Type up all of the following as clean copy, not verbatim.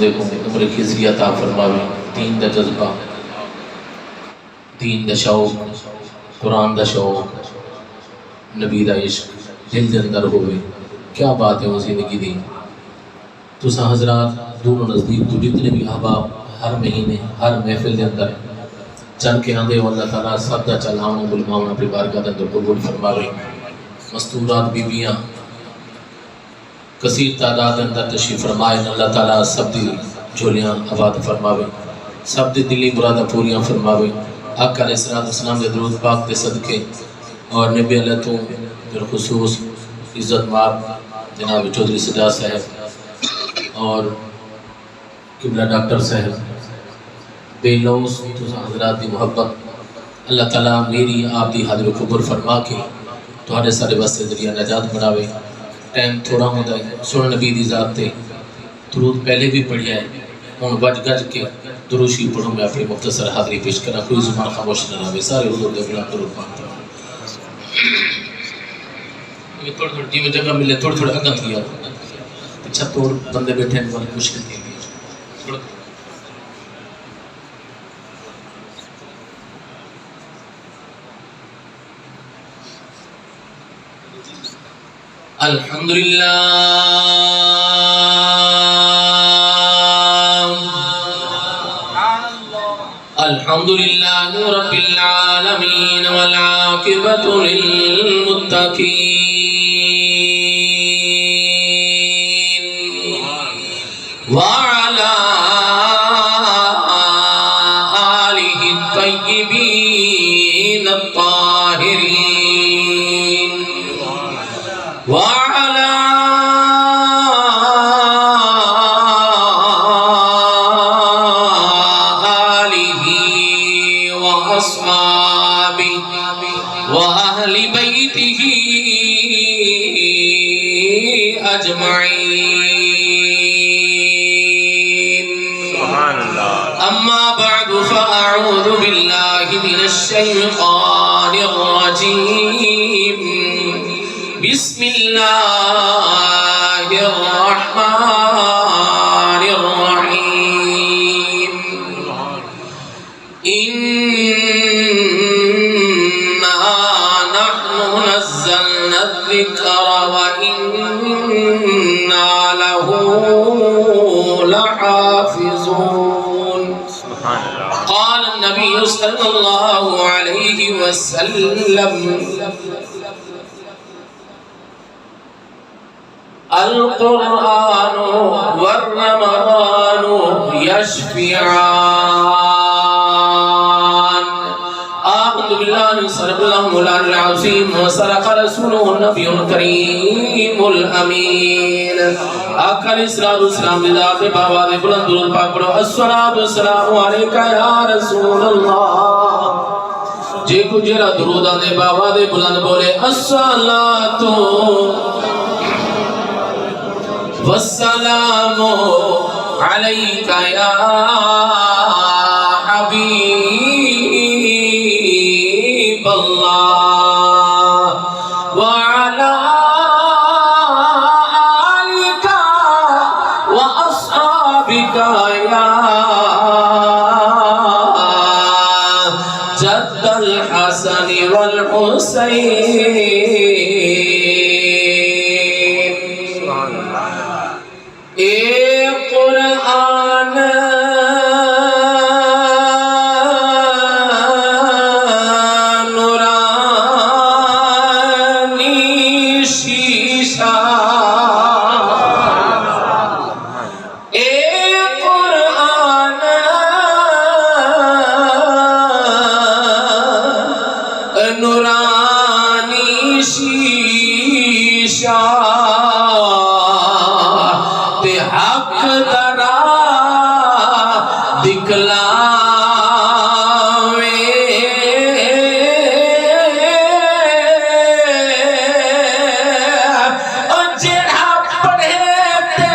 دیکھو عمر خضری عطا فرماوے، دین دا جذبہ، دین دا شوق، قرآن دا شوق، نبی دا عشق دل دے اندر ہوئے، کیا بات ہے وہ زندگی دی۔ تسا حضرات دور و نزدیک تو جتنے بھی احباب ہر مہینے ہر محفل دے اندر چل کے آندے ہو، اللہ تعالیٰ سب دا چلاؤنا بلماؤنا اپنی بارگاہ دے اندر قبول فرماوے۔ مستورات بیبیاں کثیر تعداد اندر تشریف فرمائے، اللہ تعالیٰ سب دی جھولیاں آباد فرماوے، سب دی دلی مرادہ پوریاں فرماوے۔ آقا علیہ السلام دے درود پاک دے صدقے اور نبی اللہ تو بالخصوص عزت ماب جناب چودھری سجاد صاحب اور قبلہ ڈاکٹر صاحب بے لوز حضرات دی محبت اللہ تعالیٰ میری آپ دی حاضر و قبول فرما کے تمہارے سارے واسطے ذریعہ نجات بناوے۔ ٹائم تھوڑا ہوتا ہے، سن نبی دی ذات تے درود پہلے بھی پڑھیا ہے، ہوں گج گج کے دروشی پڑھوں میں اپنی مختصر حاضری پیش کرنا، کوئی زبان خاموش نہ رہے، سارے حضور دے بلا درود پاک تھوڑا تھوڑا جی میں جگہ ملے تھوڑا تھوڑا اگا کیا اچھا توڑ بندے بیٹھے ہیں بہت مشکل کی تھوڑا الحمدللہ الحمدللہ رب العالمین والعاقبۃ للمتقین وعلی آلہ الطیبین الطاہرین وعلى آله وأصحابه وأهل بيته أجمعين أما بعد فأعوذ بالله من الشيطان الرجيم بسم الله الرحمن الرحيم إنا نحن نزلنا الذكر وإنا له لحافظون قال النبي صلى الله عليه وسلم القرآن والرمضان يشفعان آمنت بالله صدق الله مولانا العظيم وصدق رسوله النبي الكريم الأمين آقا علیہ السلام لذات بابا دے بلند درود پاک پڑھو الصلاة والسلام علیکہ یا رسول اللہ جے کو جرا درود دے بابا دے بلند بولے الصلاة والسلام عليك يا حبيب الله وعلى آلك وأصحابك يا جد الحسن والحسين قرآن نورانی شیشہ قرآن نورانی شیشہ حق درا دکھلاوے جڑا پڑھے تے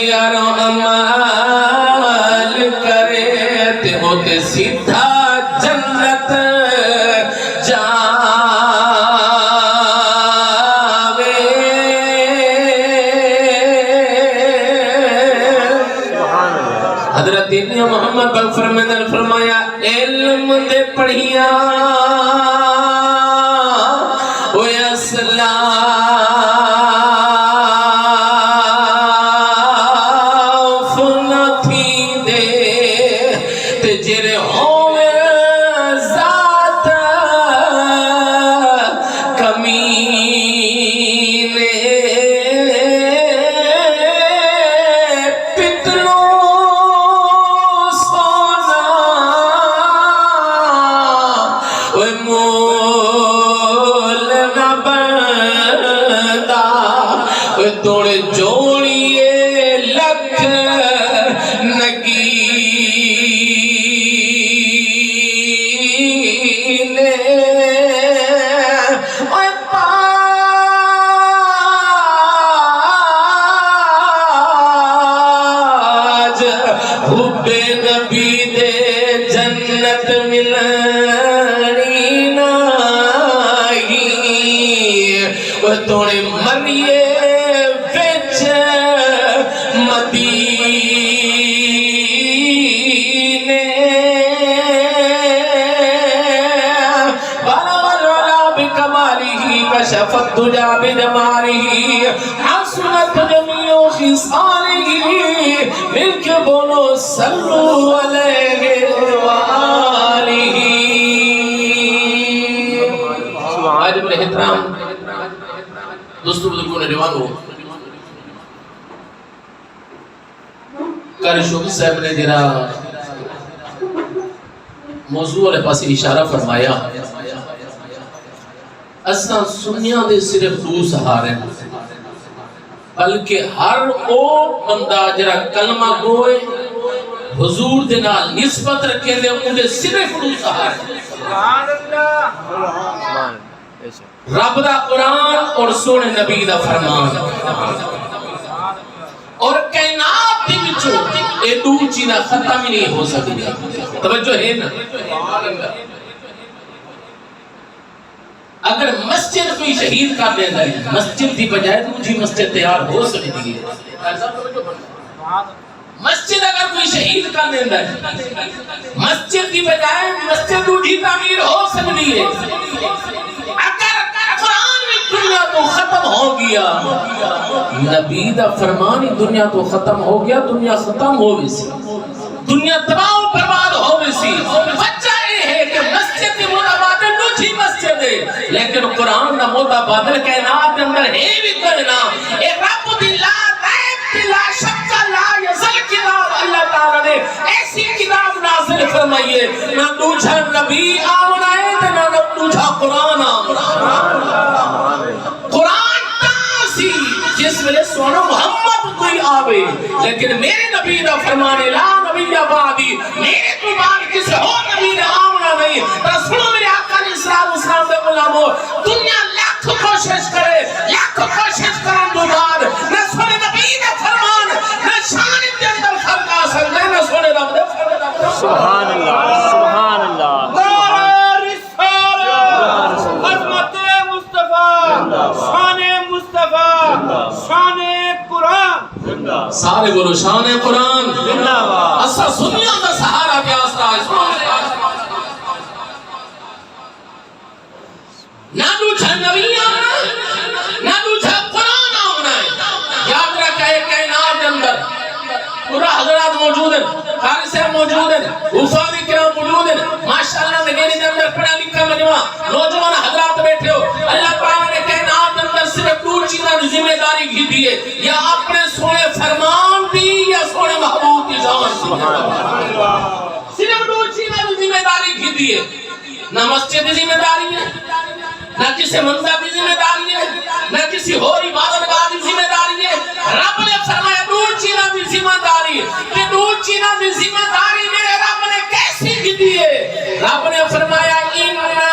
یارو عمل کرے تے ہوتے سیدھا جنت جا دینیا محمد بن فرمیدن فرمایا علم دے پڑھیا اوے اسلاف نہ تھی دے تے جرے ہوئے ذات کمینے توڑے جوڑیے لکھ نگینے اوے پاج حب نبی دے جنت ملنی نہیں اوے توڑے مریے مدینے بلغ العلا بکمالہ کشف الدجا بجمالہ حسنت جمیع خصالہ مل کے بولو صلو علیہ وآلہ عالم احترام دوستو بزرگوں نے روانو قاری شوقی صاحب نے جرا موضوع والے پاس اشارہ فرمایا اساں سنیاں دے صرف دو سہارے بلکہ ہر او بندہ جرا کلمہ گوئے حضور دے نال نسبت رکھے دے ان دے صرف دو سہارے رب دا قرآن اور سونے نبی دا فرمان اور کائنات دی وچوں اے دو چیزاں ختم ہی نہیں ہو سکتی توجہ ہے نا اگر مسجد کوئی شہید کر دیتا ہے مسجد دی بجائے دوسری مسجد تیار ہو سکتی ہے مسجد اگر کوئی شہید کر دیتا ہے مسجد دی بجائے مسجد دوسری تعمیر ہو سکتی ہے اگر قرآن میں دنیا تو ختم ہو گیا نبی دا فرمانی دنیا تو ختم ہو گیا دنیا ختم ہو گئی سی دنیا تباہ و برباد ہو گئی سی وجہ یہ ہے کہ مسجد کی مولا بادل دوسری مسجد ہے لیکن قرآن دا مولا بادل کائنات اندر ہے بھی کرنا اے رب دلہ ریب دلہ شک لا یزل کتاب اللہ تعالیٰ نے ایسی کتاب نازل فرمائیے نہ دوچھا نبی آمنا ہے نہ دوچھا قرآن آمنا قرآن تاسی جس میں سونا محمد کوئی آوے لیکن میرے نبی دا فرمانے لا نبی آبادی میرے تو بعد کسی ہو نبی نے آمنا نہیں رسولوں میرے آقا علیہ السلام دے غلاموں دنیا لاکھ کوشش کرے لاکھ کوشش کرن تو بعد نہ سونے نبی دا فرمان نہ شان دے اندر فرق آ سکتے نہ سونے رب دے فرق سبحان اللہ سبحان اللہ عظمت مصطفیٰ شان مصطفیٰ شان قرآن سارے بولو شان قرآن اسا سنیاں دا سہارا کے آسرا نہ دوچھا نبی آمنا نہ دوچھا قرآن آمنا ہے یاد رکھا ہے کائنات اندر پورا حضرات موجود ہیں قاری صاحب موجود ہیں حفاظ کرام موجود ہیں ماشاءاللہ نگیری کے اندر پڑھا لکھا مجمع نوجوان حضرات بیٹھے ہو اللہ تعالیٰ نے کائنات اندر صرف دو چیزیں ذمہ داری کی دی ہے یا اپنے سونے فرمان دی یا سونے محبوب کی جان صرف دو چیزیں ذمہ داری کی دی ہے نہ مسجد ذمہ داری ہے نہ کسی منصب کی ذمہ داری ہے نہ کسی اور عبادت گاہ کی ذمہ داری ہے رب نے فرمایا دو چیزیں کی ذمہ داری کہ دو چیزیں کی ذمہ داری میرے رب نے کیسی کی دی ہے رب نے فرمایا اِنَّا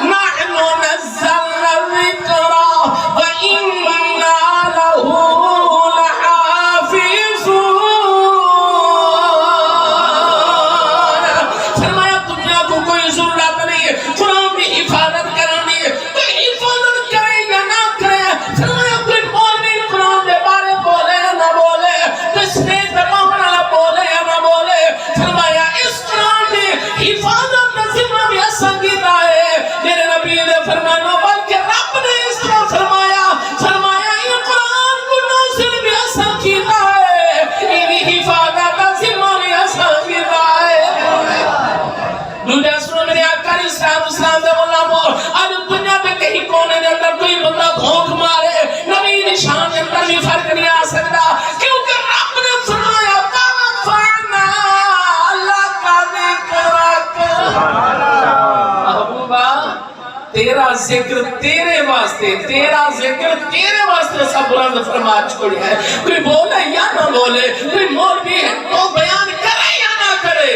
نَحْنُ نَزَّلْنَا الذِّكْرَ وَإِنَّا لَهُ لَحَافِظُونَ فرمایا دنیا کو کوئی ضرورت نہیں ہے قرآن کی حفاظت کرانی ہے کوئی حفاظت کرے یا نہ کرے ذکر تیرے واسطے، تیرا ذکر تیرے واسطے سب بلند فرما چھوڑی ہے. کوئی بولے یا نہ بولے، کوئی مولوی ہے تو بیان کرے یا نہ کرے،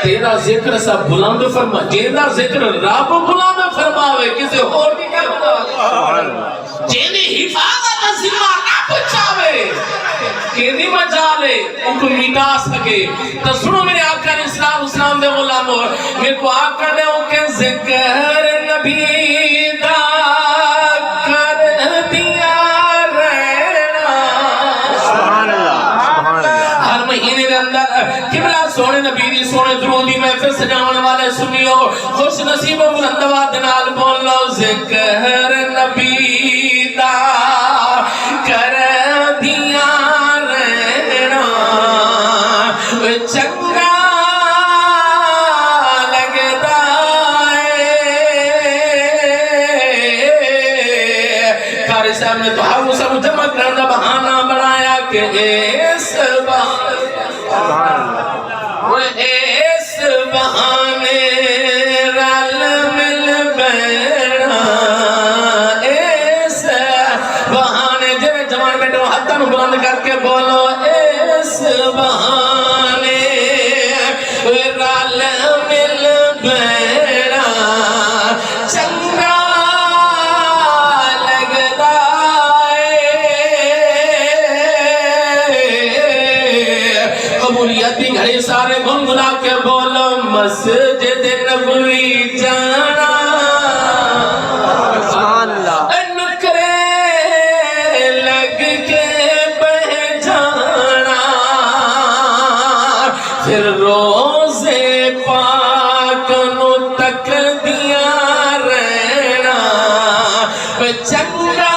تیرا ذکر سب بلند فرما. جیندہ ذکر رب بلند فرماوے، کسی اور بھی کیا بتاوے. جیندی حفاظت ذمہ رب چاہوے، کیندی مجالے ان کو مٹا سکے. تو سنو میرے آقا علیہ السلام دے غلاموں، میرے کو آقا نے ان کے ذکر نبی دا کر دیا رہنا. سبحان اللہ، سبحان اللہ. ہر مہینے دے اندر قبلہ سونے نبی دی سونے درودی محفل سجاون والے سنیو، خوش نصیب و بلند آواز نال بولو ذکر نبی دا کر دیا رہنا. چنگا لگدا ہے. قاری صاحب نے تو ہر سب جمع کرنا بہانہ بنایا کہ اس بہانے رل مل بینا. اس بہانے جنہیں جوان بیٹھو ہاتھوں بلند کر کے بولو اس بہانے رل مل بینا. چنگا لگدا قبولیت دی گھڑی سارے گنگنا کے بولو مسجد نبوی جانا. سبحان اللہ. نکرے لگ کے بہ جانا، پھر روزے پاک نو تک دیا رہنا. چنگا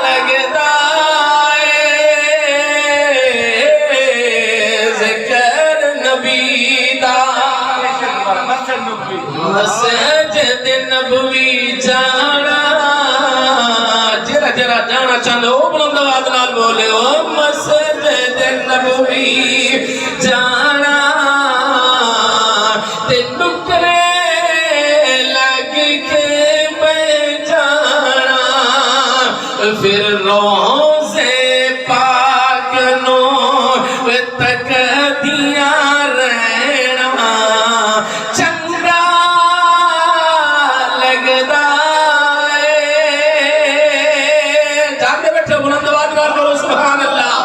لگدا مسجد نبوی جانا. جرا جرا جانا چاہتے ہو بلند آواز نال بولے ہو مسجد نبوی جانا. تے نکرے لگ کے بہ جانا، پھر روزے پاک نو تک دیا رہنا. چنگا لگدا جانتے بیٹھے بلند آواز نال بولو سبحان اللہ.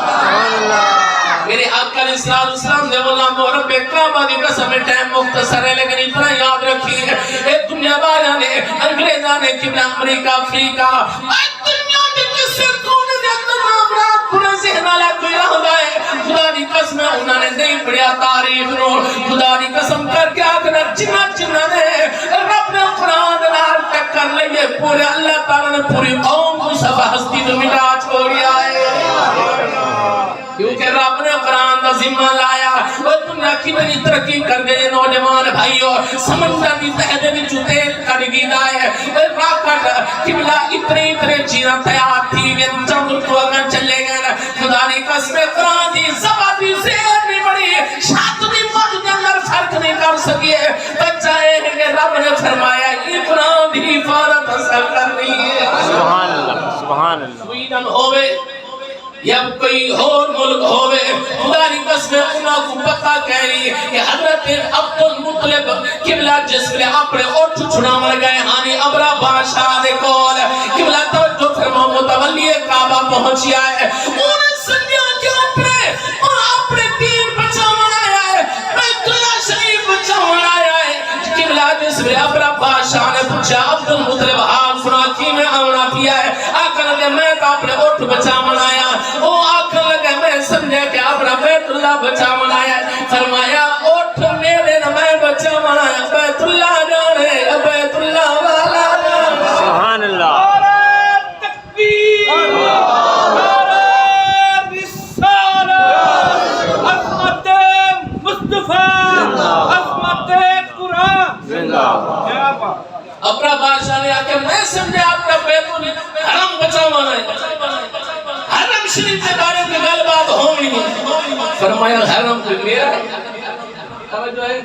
میرے آقا علیہ السلام نے بولا رب کعبہ دی قسم ٹائم مختصر ہے لیکن اتنا یاد رکھی ہے، اے دنیا والیاں نے انگریزاں نے قبلہ امریکہ افریقہ دنیا کے کسی کونے دے اندر معاملات پورے ذہن والا کوئی رہندا ہے. خدا دی قسم انہوں نے نہیں پڑھیا تاریخ نو. خدا دی قسم کر کے آخنا جنہ نے رب نے قرآن نال ٹکر لئیے پورے اللہ تعالیٰ نے پوری قوم کو صفحہ ہستی تو مٹا چھوڑیا ہے. کیونکہ رب نے قرآن دا ذمہ لایا. اور دنیا کی بڑی ترقی کر گئے نوجوان بھائیو، سمندر دی تہہ دے وچ تیل کڈ گیندا ہے. راکٹ قبلہ اتنے چیزاں تیار تھی وے چند تو اگر چلے گئے. خدا نے قسم قرآن دی زبان دی زیر نہیں بڑی شاعت دی مد دے اندر فرق نہیں کر سکیے. بچہ ہے کہ رب نے فرمایا یہ قرآن دی حفاظت اثر کرنی ہے. سبحان اللہ، سبحان اللہ. سویڈن ہوئے یا کوئی اور ملک ہوئے، خدا کی قسم انہاں کو پتہ کہنی کہ حضرت عبد المطلب قبلہ جس لئے اپنے اٹھ چھڑاون گئے ہانی ابرا بادشاہ دے کول. قبلہ توجہ فرما متولی کعبہ پہنچیا ہے. انہیں سمجھا کہ اپنے دین بچاون آیا ہے، بیت اللہ شریف بچاون آیا ہے. قبلہ جس لئے ابرا بادشاہ نے پوچھا عبد المطلب حال سنا کی میں آنا کیا ہے. آقا نے میں تو اپنے اٹھ بچاون آیا. وہ آقا لگے میں سمجھے کہ اپنا بیت اللہ بچاون آیا. فرمایا اٹھ میرے نہ میں بچاون آیا. بیت اللہ جانے بیت اللہ والا جانے. سبحان اللہ. تکبیر رسالت عظمت مصطفیٰ عظمت قرآن زندہ باد. اپنا بادشاہ نے آکے میں سمجھے اپنا بیت حرم بچاون آیا. حرم شریف کے بارے میں گل بات ہوئی نہیں. فرمایا حرم کوئی میرا ہے. توجہ ہے،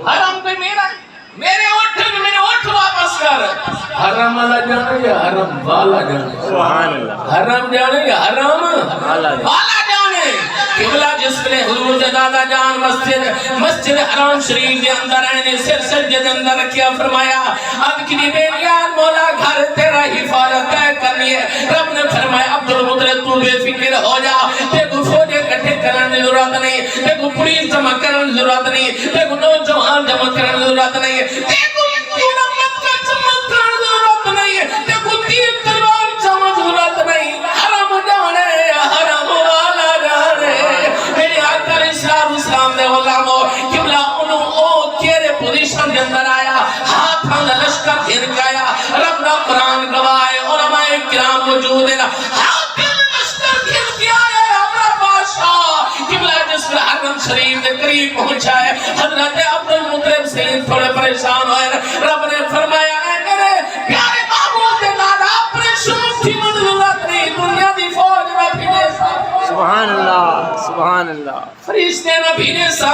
حرم کوئی میرا ہے. میرے اٹھ واپس کر. حرم والا جانا یا حرم والا جانا؟ سبحان اللہ. حرم جانے یا حرم والا جانے؟ قبلہ جس نے حضور دادا جان مسجد حرام شریف کے اندر آئے سر سجدے کے اندر کیا فرمایا اب کی بیان مولا گھر تیرا حفاظت کرنی ہے. رب نے فرمایا عبدالمطلب تو بے فکر ہو جا, تے کو فوجے کٹھے کرنے کی ضرورت نہیں, تے کو پولیس جمع کرنے کی ضرورت نہیں, تے کو نوجوان جمع کرنے کی ضرورت نہیں, تے کو پورا مکہ جمع کرنے کی ضرورت نہیں, تے کو تیر تلوار جمع ضرورت نہیں. حرم جانے حرم والا جانے. میرے آقا اسلام نے علماء قبلہ انہوں او کیرے پوزیشن کے اندر آیا, ہاتھ ہم لشکر گھر کے آیا. رب نے قرآن گواہ علماء کرام موجود ہیں, ہاتھ ہم لشکر گھر کے آیا. ہمارا بادشاہ قبلہ جس پر حرم شریف کے قریب پہنچا ہے, حضرت عبدالمطلب سے تھوڑے پریشان ہوئے. رب نے فرمایا اے میرے پیارے محبوب کے دادا اپنے شوق کی ضرورت نہیں, دنیا دی فوج میں بھیجے سا. سبحان اللہ. سبحان اللہ. فرشتے میں بھیجے سا.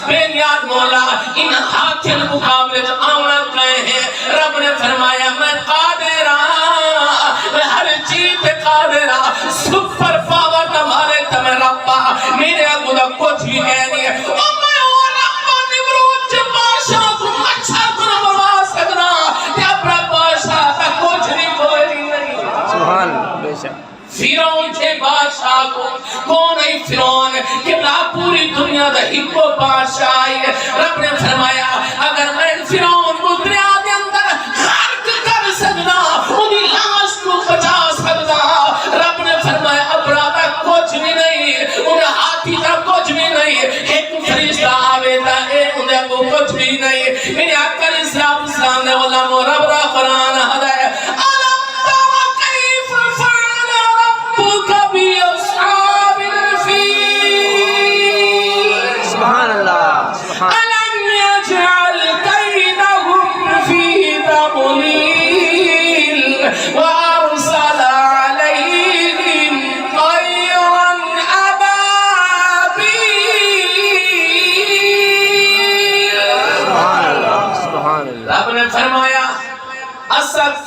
بے نیاد مولا ان ہاتھ مقابلے جو آمنا کہے ہیں. رب نے فرمایا میں قادر ہوں, میں ہر چیز پہ قادر ہوں, سپر پاور تمہارے تمہیں ربا میرے اگودہ کچھ بھی کہہ نہیں ہے. میں وہ ربا نمرود جو بادشاہ کو مچھر کو نہ مروا سکنا, کہ اپنا بادشاہ کا کچھ نہیں کوئی نہیں. سبحان اللہ. بے شک فیرون کے بادشاہ کو کون ہے فیرون کہ پوری دنیا دا ہکو بادشاہ ہے. رب نے فرمایا اگر میں فیرون کو دریا دے اندر غرق کر سکنا, انہی لاش کو بچا سکنا. رب نے فرمایا اپرادا کچھ بھی نہیں, انہیں ہاتھی کا کچھ بھی نہیں, ایک فرشتہ آوے تا انہیں کو کچھ بھی نہیں. میرے آقا اسلام نے علماء رب را قرآن ہدایہ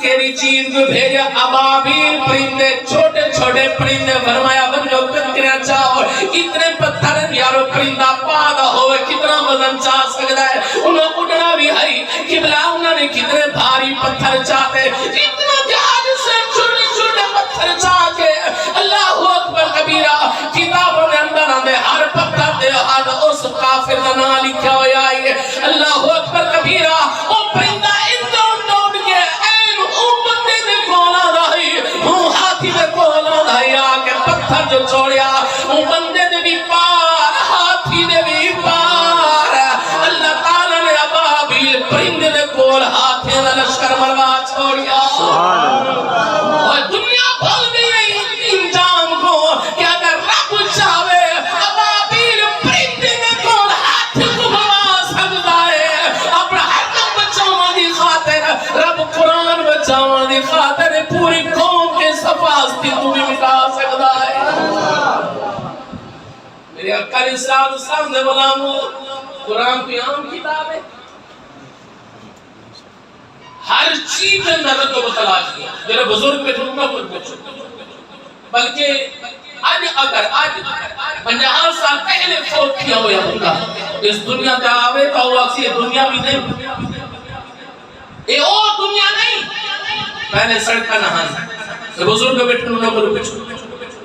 کیری چیز کو بھیجا ابابیل پرندے, چھوٹے چھوٹے پرندے. فرمایا بنو کتنا چاہو, اتنے پتھر یارو پرندہ پیدا ہوئے کتنا وزن چاہ سکتا ہے, انہوں اڑنا بھی ہے. قبلہ انہوں نے کتنے بھاری پتھر چاہتے, اتنا جہاز سے چھوٹے چھوٹے پتھر چاہ کے. اللہ اکبر کبیرہ. کتابوں میں اندر آندے ہر پتھر دے ہر اس کافر کا نام لکھا ہوا ہے. اللہ اکبر کبیرہ. او پرندہ پتھر جو چھوڑیا وہ بندے دے بھی پار, ہاتھی دے بھی پار. اللہ تعالیٰ نے ابابیل پرندے دے کول ہاتھی دے لشکر مروا چھوڑیا. اور دنیا بھول گئی انجام کو کہ اگر رب چاہے ابابیل پرندے دے کول ہاتھی کو مروا سکتا ہے. اپنا حرم بچاؤں دی خاطر, رب قرآن بچاؤں دی خاطر پوری قوم کے صفاستی تو بھی مٹا سکتا ہے. میرے آقا اسلام نے بلامو قرآن کوئی عام کتاب ہے, ہر چیز اندر تو بتلا دیا. میرے بزرگ پہ ٹھوکنا پوچھو, بلکہ اگر آج 50 سال پہلے فوت کیا ہوا بندہ اس دنیا کا آوے تو وہ اکسی دنیا بھی نہیں, اے او دنیا نہیں. پہلے سڑکہ نہانا, بزرگ پہ ٹھوکنا پوچھو,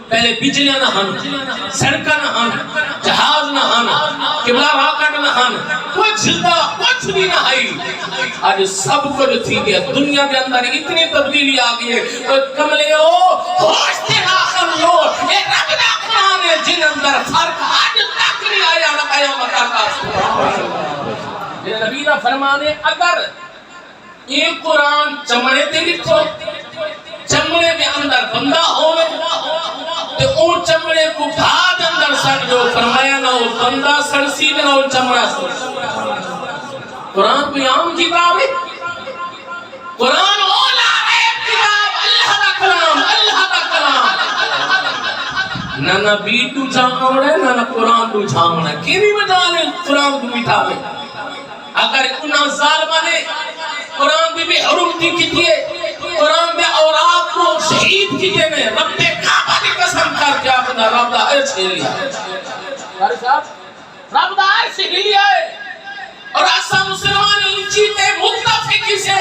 پہلے بجلیاں نہانا, سڑکہ نہانا, جہاز نہانا, قبلہ راکٹ نہانا, کچھ بھی نہ آئی. آج سب کچھ تھی گیا. دنیا کے اندر اتنی تبدیلی آگئی ہے. تو کملے ہو ہوش دے آخر لو, اے رب دا قرآن ہے جن اندر فرق آج تک نہیں آیا نہ قیامت کا. میرے نبی کا فرمان ہے اگر یہ قرآن چمڑے تے لکھو, چمڑے کے اندر بندہ ہوئے تو اون چمڑے کو بھاد اندر سڑ جو. فرمایا نہ وہ بندہ سڑسی نہ وہ چمڑا سڑسی. قرآن کوئی عام کتاب ہے, قرآن اولا ہے کتاب, اللہ کا کلام, اللہ کا کلام. نہ نبی تو جھامڑے نہ قرآن تو جھامڑے, کی بھی مجال ہے قرآن کو مٹھاوے. اگر انہاں ظالمہ نے قرآن بھی حرمتی کی تھی قرآن میں اورات کو شہید کی دے میں رب کعبہ کی قسم کر کے اپنا رب دا عرش ہی لیا ہے رب دا عرش ہی لیا ہے اور ایسا مسلمان انچیتے متفقی سے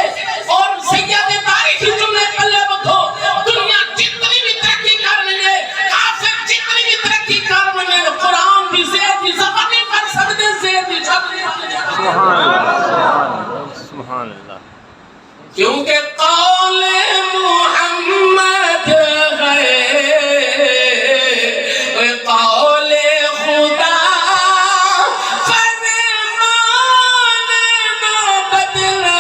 اور سید تاریخی جملے پلے بتھو دنیا جتنی بھی ترقی کرنے لے کافر جتنی بھی ترقی کرنے لے قرآن بھی زید زبانی پر سکتے زید سبحان اللہ سبحان اللہ کیونکہ قول محمد ہے قول خدا فرمان نہ بدلا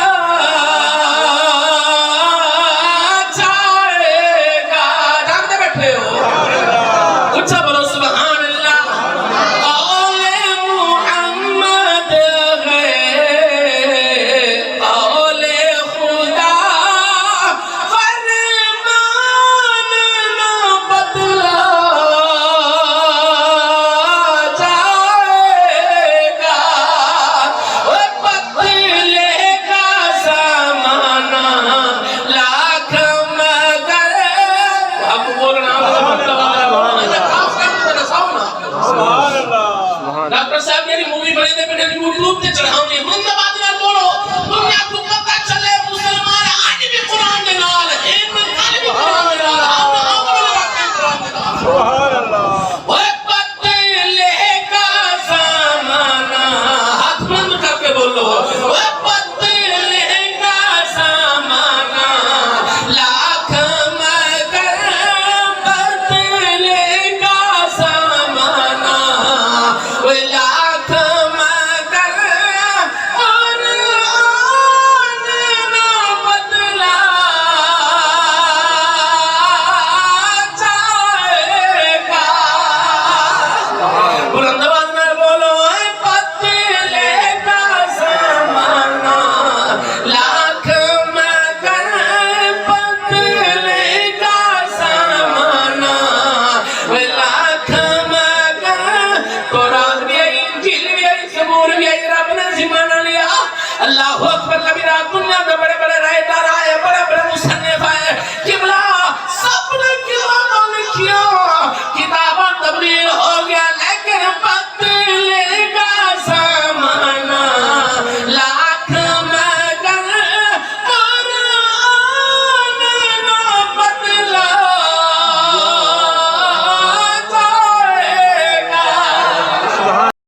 جائے گا جانتے بیٹھے ہو اچھا بولو سبحان اللہ قول محمد ہے قول خدا فرمان نہ بدلا جائے گا وہ بدلے گا زمانہ لاکھ مگر اب بولنا سبحان اللہ ڈاکٹر صاحب میری مووی بنے دے پہ یوٹیوب تے چڑھاؤں گے